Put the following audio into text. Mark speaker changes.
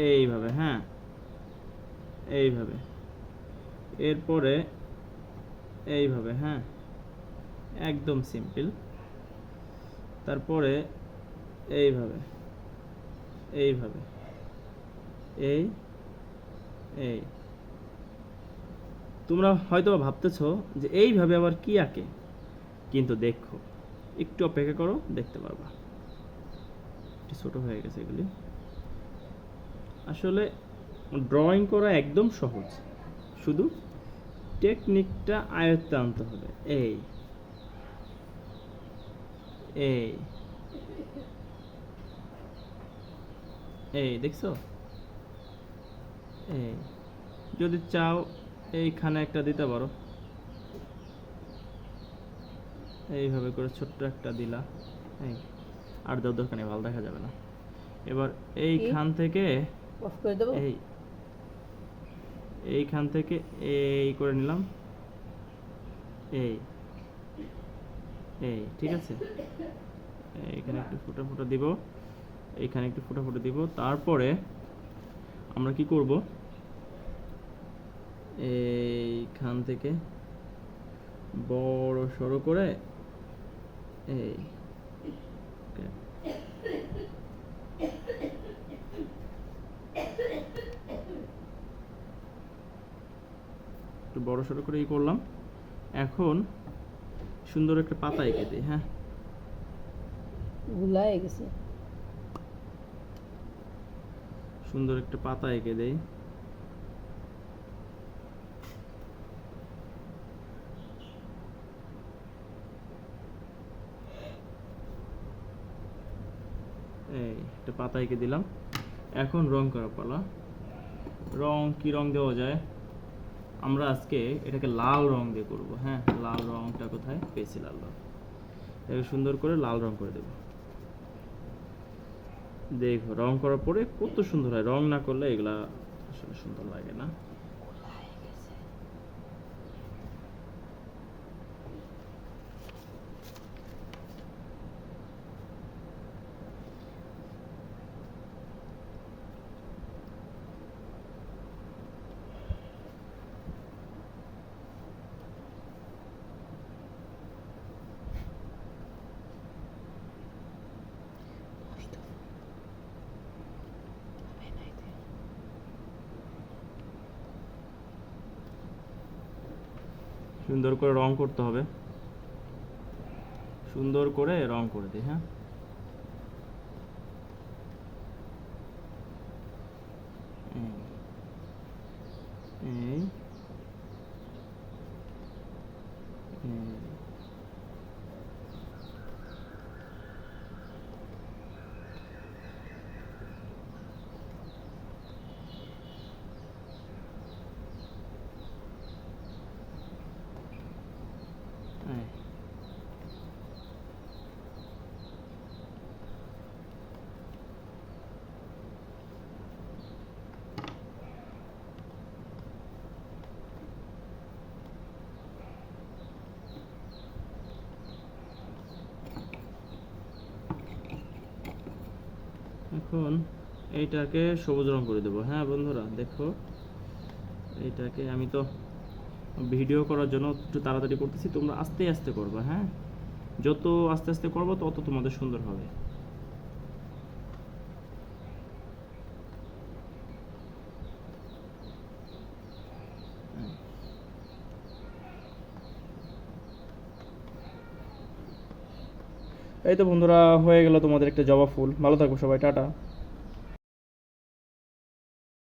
Speaker 1: এইভাবে, হ্যাঁ এইভাবে, এরপরে এইভাবে, হ্যাঁ একদম সিম্পল। তারপরে এইভাবে, এইভাবে, এই এই তোমরা হয়তো ভাবতেছো যে এইভাবে আবার কি আঁকে, কিন্তু দেখো একটু অপেক্ষা করো, দেখতে পারবা। একটু ছোট হয়ে গেছে এগুলি। আসলে ড্রয়িং করা একদম সহজ, শুধু টেকনিকটা আয়ত্তে আনতে হবে। এই এই এই দেখছো, এই যদি চাও এইখানে একটা দিতে পারো, এইভাবে করে ছোট্ট একটা দিলা। এই আর দাও, দরকার নেই, ভালো দেখা যাবে না। এবার এইখান থেকে
Speaker 2: অফ করে দেবো।
Speaker 1: এইখান থেকে এই করে নিলাম, এই এই ঠিক আছে। এইখানে একটু ফোঁটা ফোঁটা দিব, এইখানে একটু ফোঁটা ফোঁটা দিব। তারপরে আমরা কি করব, এইখান থেকে বড় সড়ো করে এই একটু বড় সড়ো করে করলাম। এখন সুন্দর একটা পাতা এঁকে দিই। হ্যাঁ,
Speaker 2: ভুলাই গেছে।
Speaker 1: সুন্দর একটা পাতা এঁকে দেই। এই একটা পাতা এঁকে দিলাম। এখন রং করা পালা। রং কি রং দেওয়া যায়? আমরা আজকে এটাকে লাল রং দিয়ে করব। হ্যাঁ, লাল রংটা কোথায় পেয়েছি? লাল রং, এটাকে সুন্দর করে লাল রং করে দেব। দেখো রং করার পরে কত সুন্দর হয়। রং না করলে এগুলা আসলে সুন্দর লাগে না। সুন্দর করে রং করতে হবে, সুন্দর করে রং করে দিই। হ্যাঁ, এই এখন এইটাকে সবুজ রং করে দেবো। হ্যাঁ বন্ধুরা দেখো, এইটাকে আমি তো ভিডিও করার জন্য একটু তাড়াতাড়ি করতেছি, তোমরা আস্তে আস্তে করবে। হ্যাঁ, যত আস্তে আস্তে করবো তত তোমাদের সুন্দর হবে। এই তো বন্ধুরা, হয়ে গেল তোমাদের একটা জবা ফুল। ভালো থাকবো সবাই, টাটা।